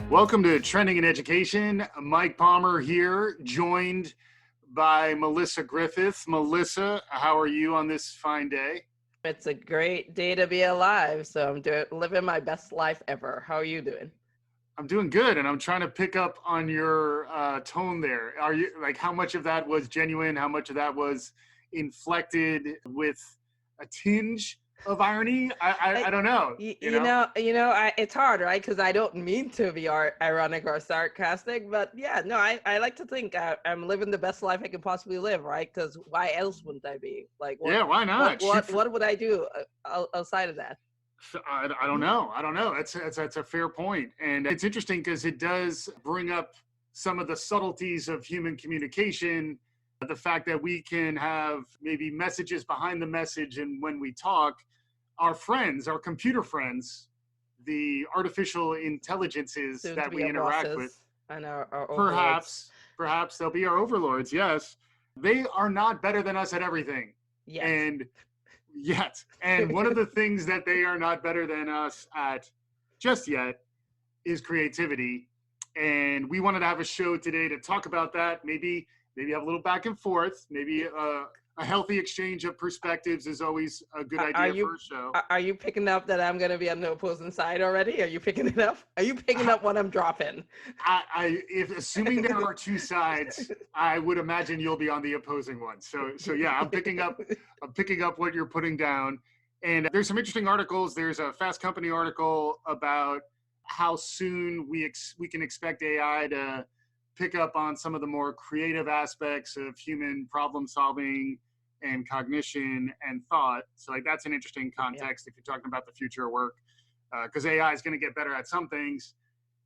Welcome to Trending in Education. Mike Palmer here, joined by Melissa Griffith. Melissa, how are you on this fine day? It's a great day to be alive, so I'm living my best life ever. How are you doing? I'm doing good, and I'm trying to pick up on your tone there. Are you like how much of that was genuine? How much of that was inflected with a tinge of irony? I don't know. It's hard, right? Because I don't mean to be ironic or sarcastic, but yeah, no, I like to think I'm living the best life I can possibly live, right? Because why else wouldn't I be? Like, Yeah, why not? What would I do outside of that? I don't know. I don't know. That's a fair point. And it's interesting because it does bring up some of the subtleties of human communication. The fact that we can have maybe messages behind the message, and when we talk, our friends, our computer friends, the artificial intelligences Soon to that be we our interact bosses with, and our overlords. perhaps they'll be our overlords. Yes, they are not better than us at everything. Yes. And yet. And one of the things that they are not better than us at just yet is creativity. And we wanted to have a show today to talk about that. Maybe have a little back and forth. Maybe a healthy exchange of perspectives is always a good idea for a show. Are you picking up that I'm going to be on the opposing side already? Are you picking it up? Are you picking up what I'm dropping? If assuming there are two sides, I would imagine you'll be on the opposing one. So yeah, I'm picking up what you're putting down. And there's some interesting articles. There's a Fast Company article about how soon we can expect AI to pick up on some of the more creative aspects of human problem solving and cognition and thought. So like that's an interesting context if you're talking about the future of work, because AI is going to get better at some things.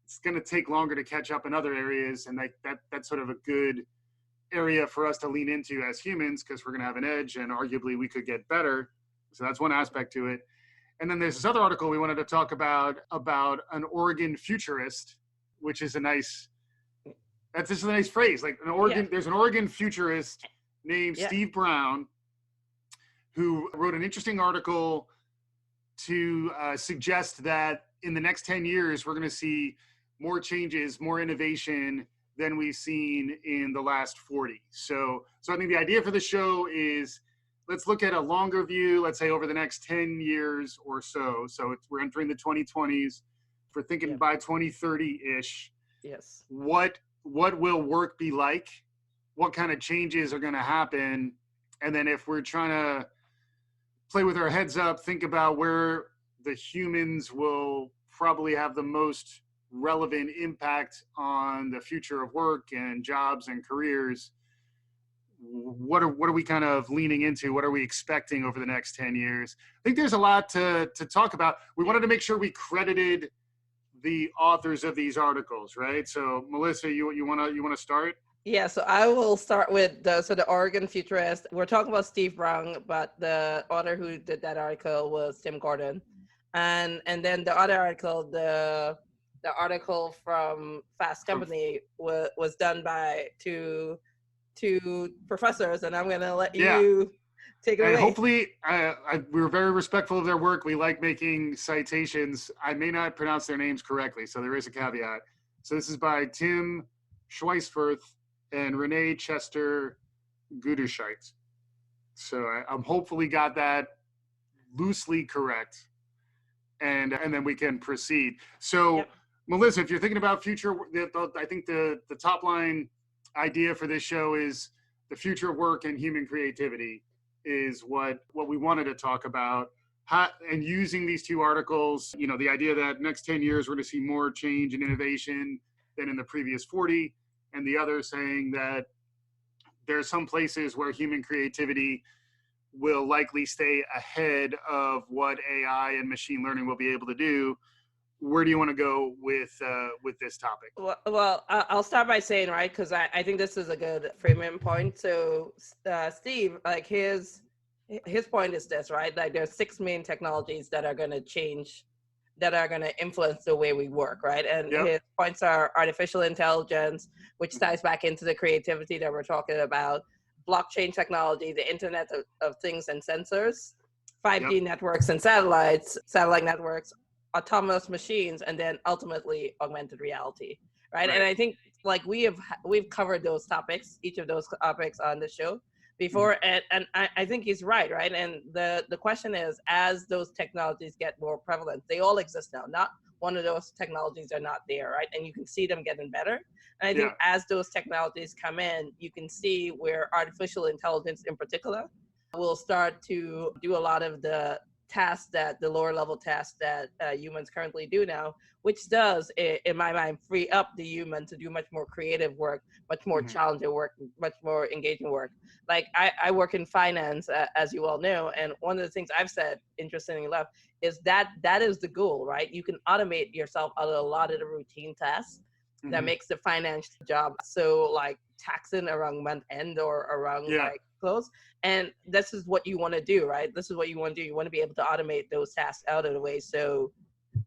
It's going to take longer to catch up in other areas, and that's sort of a good area for us to lean into as humans, because we're going to have an edge, and arguably we could get better. So that's one aspect to it. And then there's this other article we wanted to talk about an Oregon futurist, which is a nice phrase. Like there's an Oregon futurist named Steve Brown, who wrote an interesting article to suggest that in the next 10 years, we're going to see more changes, more innovation than we've seen in the last 40. So I think the idea for the show is let's look at a longer view, let's say over the next 10 years or so. So we're entering the 2020s. If we're thinking by 2030-ish, yes, what will work be like? What kind of changes are going to happen? And then if we're trying to play with our heads up, think about where the humans will probably have the most relevant impact on the future of work and jobs and careers. What are we kind of leaning into? What are we expecting over the next 10 years? I think there's a lot to talk about. We wanted to make sure we credited the authors of these articles, right? So Melissa, you want to start? Yeah, so I will start with the Oregon futurist. We're talking about Steve Brown, but the author who did that article was Tim Gordon, and then the other article, the article from Fast Company was done by two professors, and I'm gonna let you take it away. Hopefully, we're very respectful of their work. We like making citations. I may not pronounce their names correctly, so there is a caveat. So this is by Tim Schwiesfurth and Rene Goduscheit. So I'm hopefully got that loosely correct, and then we can proceed. So Melissa, if you're thinking about future, I think the top line idea for this show is the future of work and human creativity is what we wanted to talk about. And using these two articles, the idea that next 10 years we're going to see more change and innovation than in the previous 40, and the other saying that there are some places where human creativity will likely stay ahead of what AI and machine learning will be able to do. Where do you want to go with this topic? Well, I'll start by saying, right, because I think this is a good framing point. So Steve, like his point is this, right? Like there's 6 main technologies that are going to change, that are going to influence the way we work, right? And his points are artificial intelligence, which ties back into the creativity that we're talking about, blockchain technology, the Internet of Things and sensors, 5G networks and satellite networks, autonomous machines, and then ultimately augmented reality, right? Right. And I think like we've covered those topics, each of those topics on the show before, and I think he's right? And the question is, as those technologies get more prevalent, they all exist now. Not one of those technologies are not there, right? And you can see them getting better. And I think as those technologies come in, you can see where artificial intelligence in particular will start to do a lot of the tasks that the lower level tasks that humans currently do now, which does, in my mind, free up the human to do much more creative work, much more challenging work, much more engaging work. Like I work in finance, as you all know, and one of the things I've said, interestingly enough, is that is the goal, right? You can automate yourself out of a lot of the routine tasks that makes the finance job so like taxing around month end or around like close. And this is what you want to do, right? This is what you want to do. You want to be able to automate those tasks out of the way so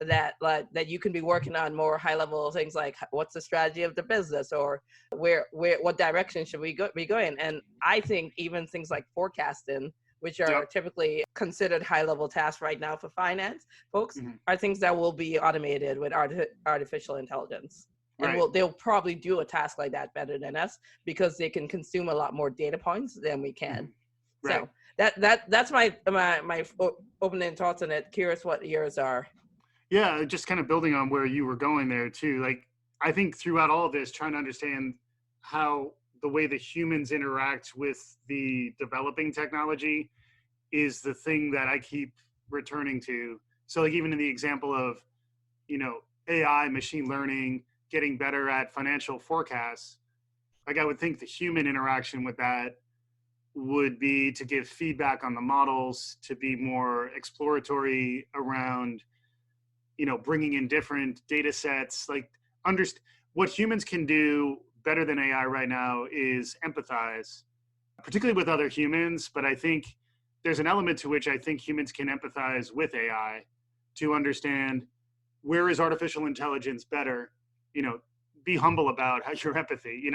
that that you can be working on more high level things like what's the strategy of the business, or where what direction should we be going. And I think even things like forecasting, which are typically considered high level tasks right now for finance folks, are things that will be automated with artificial intelligence. And they'll probably do a task like that better than us because they can consume a lot more data points than we can. So that's my opening thoughts on it. Curious what yours are. Yeah, just kind of building on where you were going there too. Like, I think throughout all of this, trying to understand how the way the humans interact with the developing technology is the thing that I keep returning to. So like even in the example of, AI, machine learning, getting better at financial forecasts, like I would think the human interaction with that would be to give feedback on the models, to be more exploratory around, bringing in different data sets. Like what humans can do better than AI right now is empathize, particularly with other humans. But I think there's an element to which I think humans can empathize with AI to understand where is artificial intelligence better. Be humble about your empathy.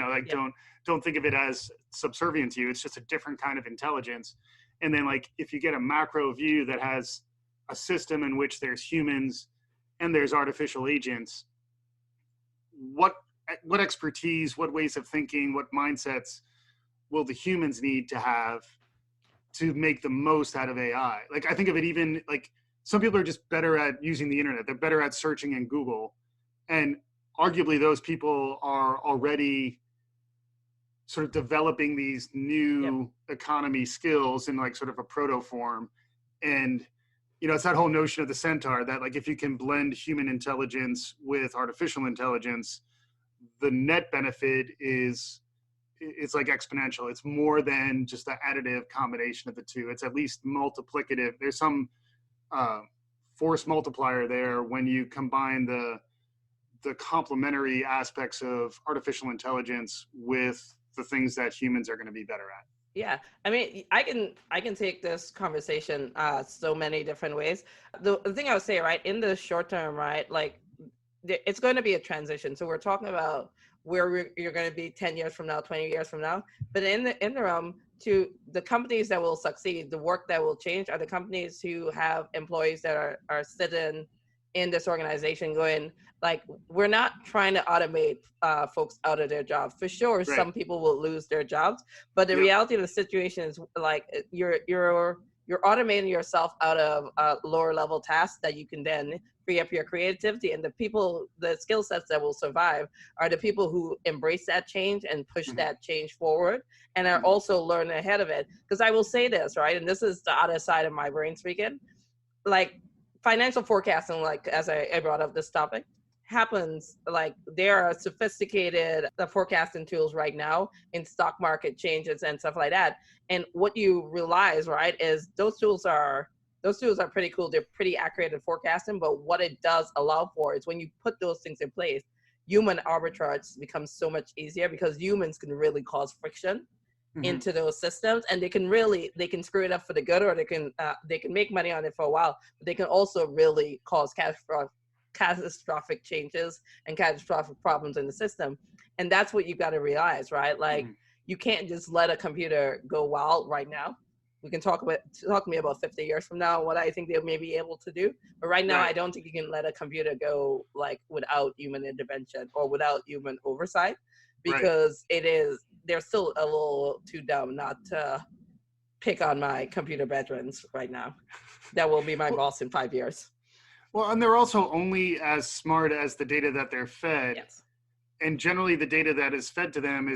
Don't think of it as subservient to you. It's just a different kind of intelligence. And then like if you get a macro view that has a system in which there's humans and there's artificial agents, what expertise, what ways of thinking, what mindsets will the humans need to have to make the most out of AI? Like I think of it even like some people are just better at using the internet. They're better at searching in Google. And arguably those people are already sort of developing these new economy skills in like sort of a proto form. And, it's that whole notion of the centaur that like, if you can blend human intelligence with artificial intelligence, the net benefit it's like exponential. It's more than just the additive combination of the two. It's at least multiplicative. There's some force multiplier there when you combine the complementary aspects of artificial intelligence with the things that humans are going to be better at. Yeah, I mean, I can take this conversation so many different ways. The thing I would say, right, in the short term, right, like it's going to be a transition. So we're talking about where you're going to be 10 years from now, 20 years from now. But in the interim, to the companies that will succeed, the work that will change are the companies who have employees that are sitting in this organization going, like, we're not trying to automate folks out of their jobs. For sure, some people will lose their jobs, but the reality of the situation is like you're automating yourself out of lower level tasks that you can then free up your creativity. And the skill sets that will survive are the people who embrace that change and push that change forward and are also learning ahead of it. Because I will say this, right, and this is the other side of my brain speaking, like financial forecasting, like as I brought up this topic, happens, like there are sophisticated forecasting tools right now in stock market changes and stuff like that. And what you realize, right, is those tools are pretty cool. They're pretty accurate in forecasting, but what it does allow for is when you put those things in place, human arbitrage becomes so much easier because humans can really cause friction into those systems, and they can screw it up for the good, or they can make money on it for a while, but they can also really cause catastrophic changes and catastrophic problems in the system. And that's what you got to realize, right? Like you can't just let a computer go wild right now. we can talk to me about 50 years from now what I think they may be able to do. But right now, I don't think you can let a computer go like without human intervention or without human oversight, because they're still a little too dumb not to pick on my computer veterans right now. That will be my boss in 5 years. Well, and they're also only as smart as the data that they're fed. Yes. And generally the data that is fed to them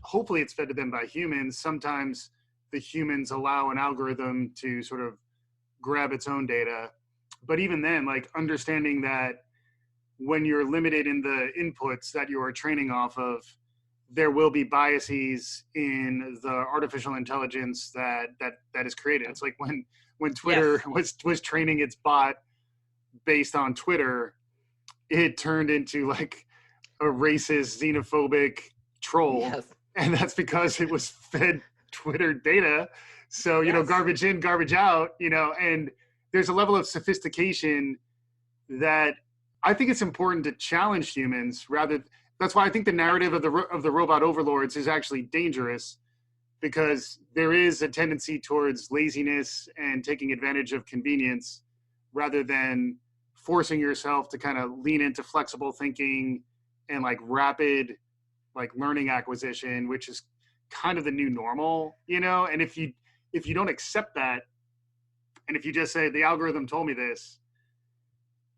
hopefully it's fed to them by humans. Sometimes the humans allow an algorithm to sort of grab its own data. But even then, like understanding that when you're limited in the inputs that you are training off of, there will be biases in the artificial intelligence that is created. It's like when Twitter was training its bot based on Twitter, it turned into like a racist, xenophobic troll. Yes. And that's because it was fed Twitter data. So, you know, garbage in, garbage out, you know, and there's a level of sophistication that I think it's important to challenge humans that's why I think the narrative of the robot overlords is actually dangerous, because there is a tendency towards laziness and taking advantage of convenience rather than forcing yourself to kind of lean into flexible thinking and like rapid like learning acquisition, which is kind of the new normal, you know? And if you don't accept that, and if you just say the algorithm told me this,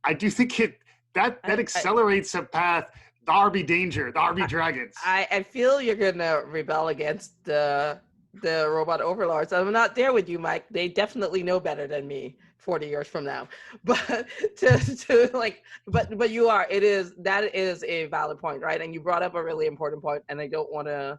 I do think that accelerates a path. The RB danger, the RB dragons. I feel you're gonna rebel against the robot overlords. I'm not there with you, Mike. They definitely know better than me 40 years from now. But but you are. That is a valid point, right? And you brought up a really important point, and I don't want to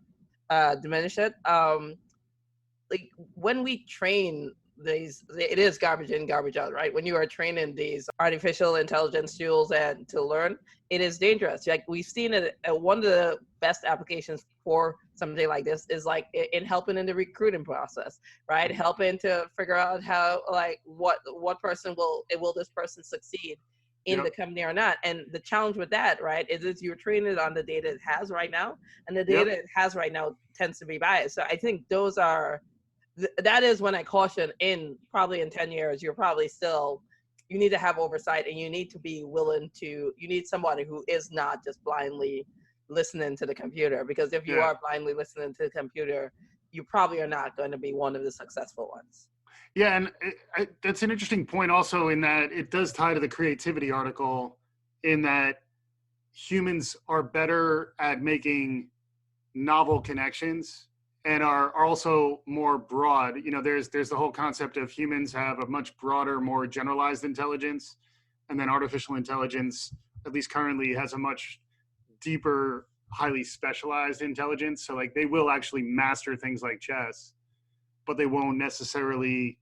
diminish it. Like when we train these, it is garbage in, garbage out, right? When you are training these artificial intelligence tools and to learn, it is dangerous. Like we've seen it, one of the best applications for something like this is like in helping in the recruiting process, right? Helping to figure out how, like, what person will this person succeed in the company or not. And the challenge with that, right, is you're training it on the data it has right now, and the data it has right now tends to be biased. So I think that is when I caution probably in 10 years, you're probably still, you need to have oversight, and you need to be willing to, you need somebody who is not just blindly listening to the computer, because if you are blindly listening to the computer, you probably are not going to be one of the successful ones. Yeah, and that's an interesting point also, in that it does tie to the creativity article, in that humans are better at making novel connections and are also more broad. You know, there's the whole concept of humans have a much broader, more generalized intelligence, and then artificial intelligence, at least currently, has a much deeper, highly specialized intelligence. So like they will actually master things like chess, but they won't necessarily,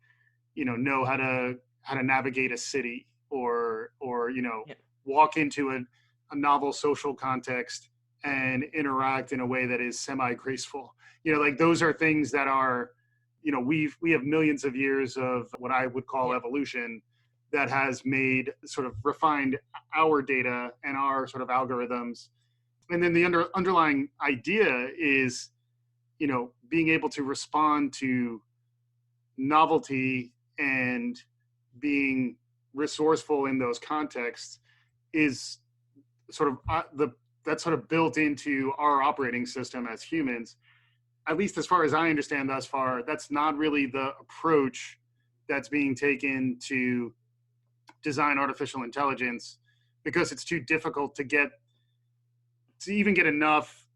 you know how to navigate a city or walk into a novel social context and interact in a way that is semi-graceful. You know, like those are things that are, you know, we have millions of years of what I would call evolution that has made sort of refined our data and our sort of algorithms. And then the underlying idea is, you know, being able to respond to novelty and being resourceful in those contexts is sort of that's sort of built into our operating system as humans. At least as far as I understand thus far, that's not really the approach that's being taken to design artificial intelligence, because it's too difficult to even get enough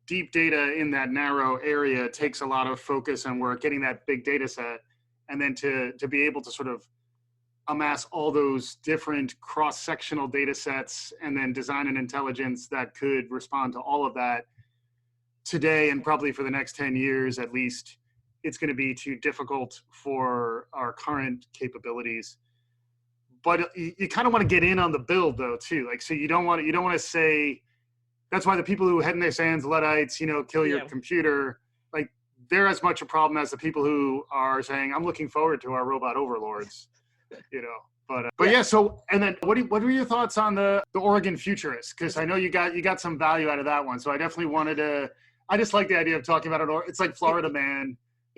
deep data in that narrow area. It takes a lot of focus and work getting that big data set, and then to be able to sort of amass all those different cross-sectional data sets and then design an intelligence that could respond to all of that. Today, and probably for the next 10 years at least, it's going to be too difficult for our current capabilities. But you kind of want to get in on the build though too. Like, so you don't want to say, that's why the people who head in their sands, Luddites, you know, kill your computer, like they're as much a problem as the people who are saying, I'm looking forward to our robot overlords, you know. But yeah. So, and then what were your thoughts on the Oregon futurist? Because I know you got some value out of that one. So I definitely wanted to. I just like the idea of talking about it. It's like Florida Man.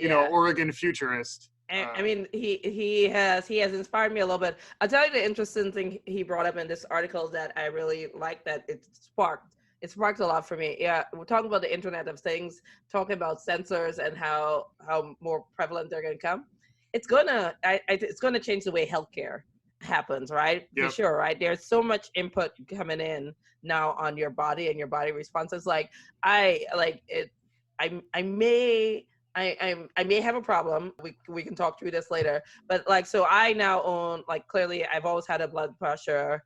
Oregon futurist. I mean, he has inspired me a little bit. I'll tell you the interesting thing he brought up in this article that I really like, that it sparked a lot for me. Yeah, we're talking about the Internet of Things, talking about sensors and how more prevalent they're going to come. It's gonna change the way healthcare happens, right? Yep. For sure, right? There's so much input coming in now on your body and your body responses. Like I may have a problem. We can talk through this later. But like, so I now own, like, clearly I've always had a blood pressure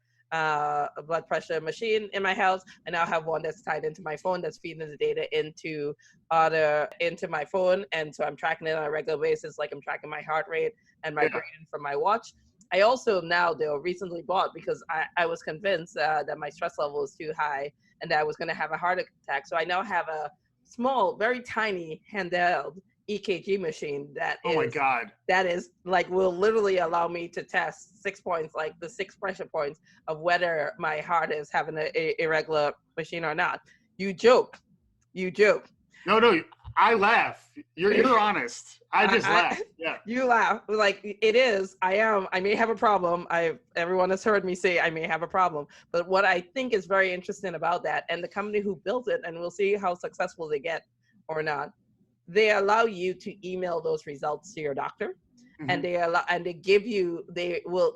machine in my house. I now have one that's tied into my phone that's feeding the data into my phone, and so I'm tracking it on a regular basis. Like, I'm tracking my heart rate and my breathing from my watch. I also now, though, recently bought, because I was convinced that my stress level was too high and that I was going to have a heart attack. So I now have a small, very tiny handheld EKG machine that oh my God, that is like, will literally allow me to test 6 points, like the 6 pressure points of whether my heart is having an irregular machine or not. You joke. No, I laugh. You're honest. I just laugh. Yeah. You laugh. Like, it is. I may have a problem. Everyone has heard me say I may have a problem. But what I think is very interesting about that, and the company who built it, and we'll see how successful they get or not, they allow you to email those results to your doctor. Mm-hmm. And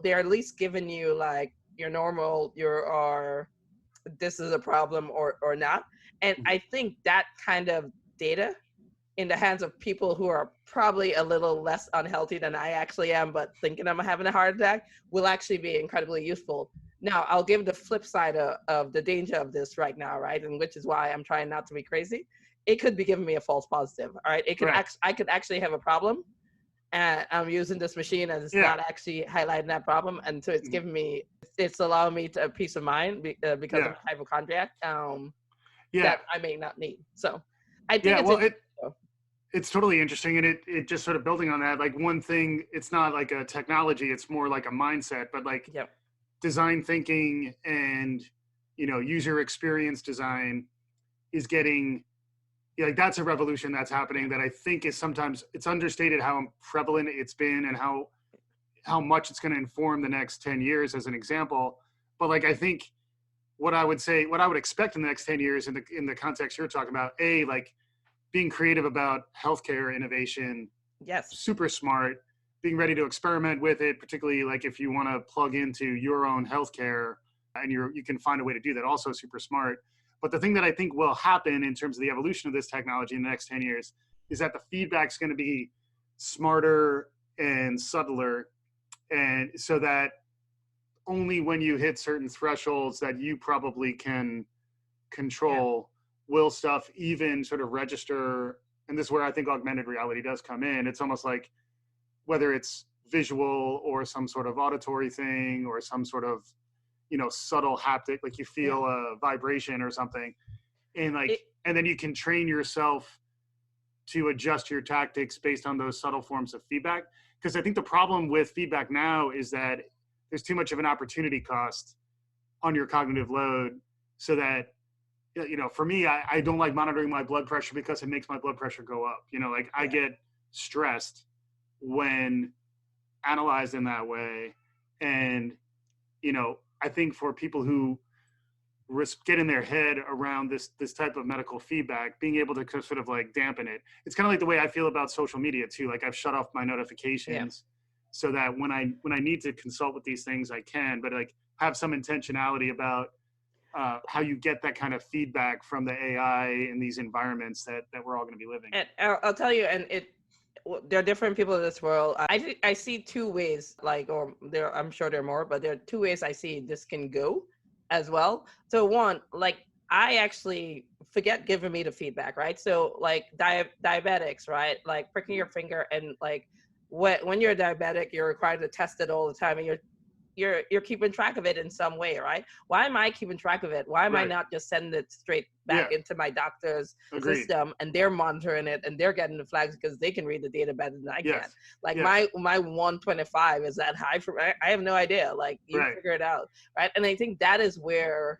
they're at least giving you, like, your normal, this is a problem or not. And mm-hmm. I think that kind of data in the hands of people who are probably a little less unhealthy than I actually am, but thinking I'm having a heart attack, will actually be incredibly useful. Now, I'll give the flip side of the danger of this right now, right? And which is why I'm trying not to be crazy. It could be giving me a false positive, all right? I could actually have a problem, and I'm using this machine and it's not actually highlighting that problem. And so it's giving me, it's allowing me to a peace of mind because I'm a hypochondriac that I may not need. So I think it's totally interesting. And it just sort of building on that, like, one thing, it's not like a technology, it's more like a mindset, but like design thinking and, user experience design is getting, like, that's a revolution that's happening that I think is sometimes, it's understated how prevalent it's been and how much it's going to inform the next 10 years as an example. But like, I think what I would expect in the next 10 years in the context you're talking about, like being creative about healthcare innovation, super smart, being ready to experiment with it, particularly like if you want to plug into your own healthcare and you can find a way to do that, also super smart. But the thing that I think will happen in terms of the evolution of this technology in the next 10 years is that the feedback's going to be smarter and subtler. And so that only when you hit certain thresholds that you probably can control will stuff even sort of register. And this is where I think augmented reality does come in. It's almost like, whether it's visual or some sort of auditory thing or some sort of, subtle haptic, like you feel a vibration or something. And and then you can train yourself to adjust your tactics based on those subtle forms of feedback. Because I think the problem with feedback now is that there's too much of an opportunity cost on your cognitive load, so that, for me, I don't like monitoring my blood pressure because it makes my blood pressure go up. I get stressed when analyzed in that way. And, I think for people who get in their head around this type of medical feedback, being able to sort of like dampen it. It's kind of like the way I feel about social media too. Like, I've shut off my notifications so that when I need to consult with these things, I can, but like have some intentionality about how you get that kind of feedback from the AI in these environments that we're all going to be living. And I'll tell you, and there are different people in this world. I see two ways, I'm sure there are more, but there are two ways I see this can go as well. So one, like, I actually forget giving me the feedback, right? So like diabetics, right? Like pricking your finger, and like when you're diabetic, you're required to test it all the time, and you're keeping track of it in some way, right? Why am I keeping track of it? Why am I not just sending it straight back into my doctor's system, and they're monitoring it and they're getting the flags because they can read the data better than I can? Like my 125 is that high for I have no idea. Like, you figure it out, right? And I think that is where,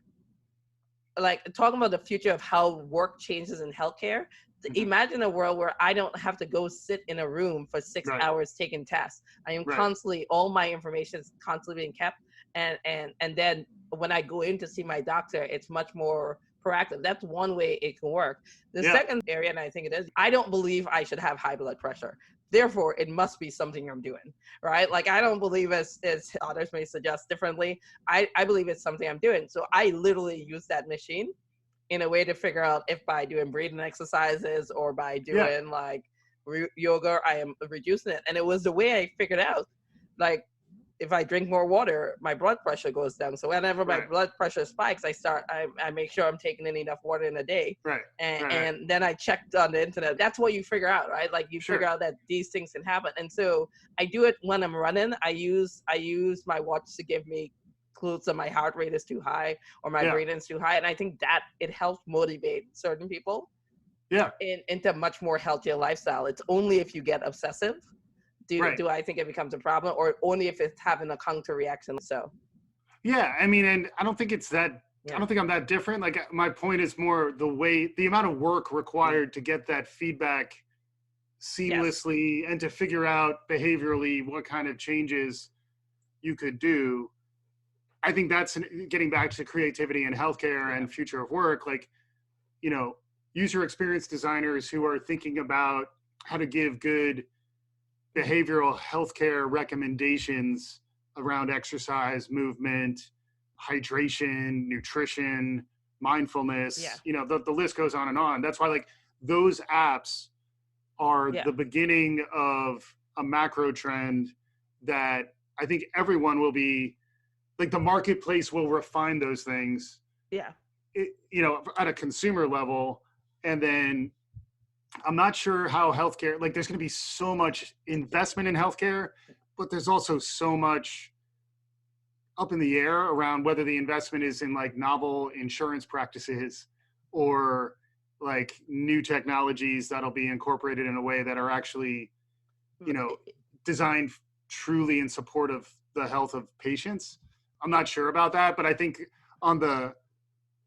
like, talking about the future of how work changes in healthcare, Imagine a world where I don't have to go sit in a room for 6 Right. hours taking tests. I am Right. constantly, all my information is constantly being kept. And then when I go in to see my doctor, it's much more proactive. That's one way it can work. The second area, and I think it is, I don't believe I should have high blood pressure. Therefore, it must be something I'm doing, right? Like, I don't believe, as others may suggest differently, I believe it's something I'm doing. So I literally use that machine in a way to figure out if by doing breathing exercises or by doing like yoga, I am reducing it. And it was the way I figured out, like, if I drink more water, my blood pressure goes down. So whenever my blood pressure spikes, I make sure I'm taking in enough water in a day. Right. And then I checked on the internet. That's what you figure out, right? Like, you figure out that these things can happen. And so I do it when I'm running. I use my watch to give me clues that my heart rate is too high or my breathing is too high. And I think that it helps motivate certain people into a much more healthier lifestyle. It's only if you get obsessive do I think it becomes a problem, or only if it's having a counter reaction. So I mean, and I don't think it's that I don't think I'm that different. Like, my point is more the amount of work required to get that feedback seamlessly and to figure out behaviorally what kind of changes you could do. I think that's getting back to creativity in healthcare and future of work. Like, you know, user experience designers who are thinking about how to give good behavioral healthcare recommendations around exercise, movement, hydration, nutrition, mindfulness, you know, the list goes on and on. That's why, like, those apps are the beginning of a macro trend that I think everyone will be, like, the marketplace will refine those things, you know, at a consumer level. And then I'm not sure how healthcare, like, there's going to be so much investment in healthcare, but there's also so much up in the air around whether the investment is in, like, novel insurance practices or, like, new technologies that'll be incorporated in a way that are actually, you know, designed truly in support of the health of patients. I'm not sure about that, but I think on the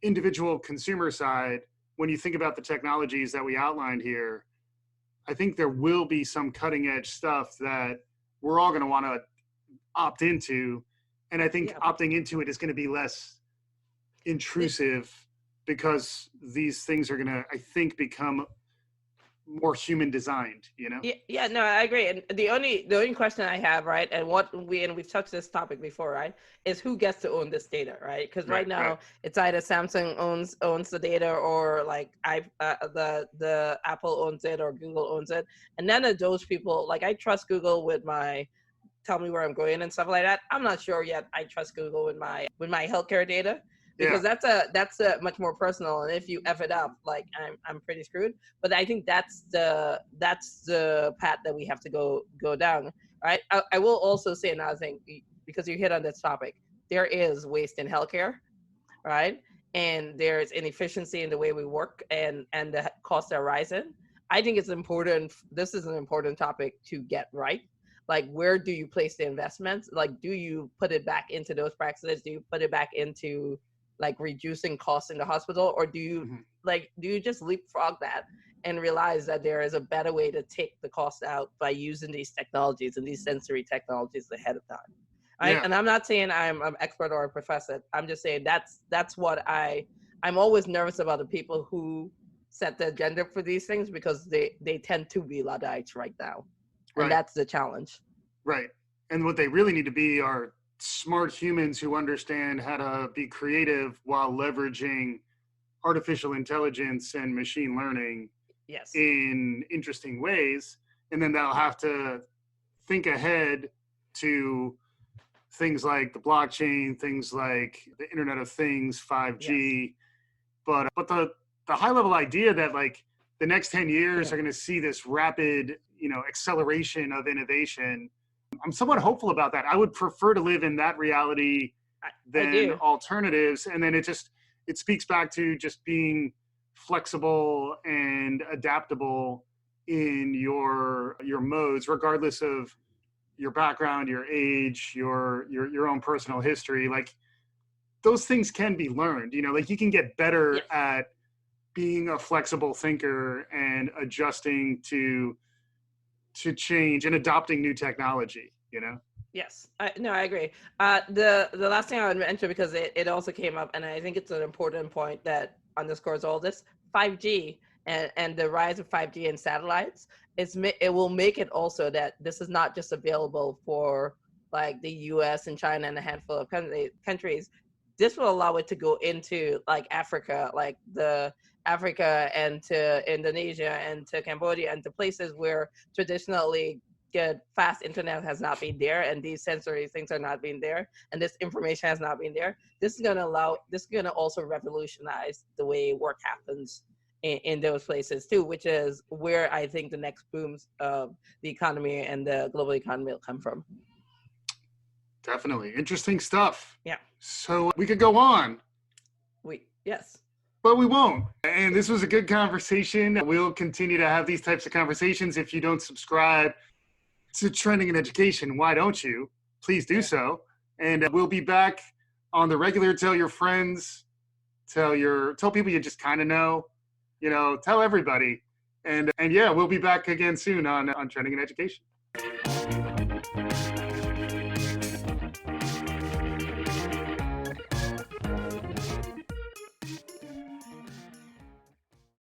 individual consumer side, when you think about the technologies that we outlined here, I think there will be some cutting edge stuff that we're all going to want to opt into. And I think opting into it is going to be less intrusive because these things are going to, I think, become more human designed, you know? Yeah, no, I agree. And the only question I have, right, and we've touched this topic before, right, is who gets to own this data, right? Because right now it's either Samsung owns the data, or like the Apple owns it, or Google owns it. And none of those people, like, I trust Google with my tell me where I'm going and stuff like that. I'm not sure yet I trust Google with my healthcare data, because that's a much more personal, and if you F it up, like, I'm pretty screwed. But I think that's the path that we have to go down. Right. I will also say another thing, because you hit on this topic. There is waste in healthcare, right? And there's inefficiency in the way we work, and the costs are rising. I think it's important. This is an important topic to get right. Like, where do you place the investments? Like, do you put it back into those practices? Do you put it back into, like, reducing costs in the hospital, or do you just leapfrog that and realize that there is a better way to take the cost out by using these technologies and these sensory technologies ahead of time? Right? And I'm not saying I'm an expert or a professor. I'm just saying that's what I'm always nervous about, the people who set the agenda for these things, because they tend to be Luddites right now. And that's the challenge. Right. And what they really need to be are smart humans who understand how to be creative while leveraging artificial intelligence and machine learning in interesting ways. And then they'll have to think ahead to things like the blockchain, things like the Internet of Things, 5G. But the high level idea that, like, the next 10 years are going to see this rapid, you know, acceleration of innovation, I'm somewhat hopeful about that. I would prefer to live in that reality than alternatives. And then it speaks back to just being flexible and adaptable in your modes, regardless of your background, your age, your own personal history. Like, those things can be learned, you know, like, you can get better at being a flexible thinker and adjusting to change and adopting new technology, Yes, I agree. The last thing I would mention, because it also came up, and I think it's an important point that underscores all this, 5G and the rise of 5G and satellites, it will make it also that this is not just available for like the US and China and a handful of countries. This will allow it to go into like Africa, like the Africa and to Indonesia and to Cambodia and to places where traditionally good fast internet has not been there, and these sensory things are not being there, and this information has not been there. This is going to also revolutionize the way work happens in those places too, which is where I think the next booms of the economy and the global economy will come from. Definitely. Interesting stuff. Yeah. So we could go on. Yes. But we won't. And this was a good conversation. We'll continue to have these types of conversations. If you don't subscribe to Trending in Education, why don't you? Please do so. And we'll be back on the regular. Tell your friends, tell people you just kind of know, tell everybody. And yeah, we'll be back again soon on Trending in Education.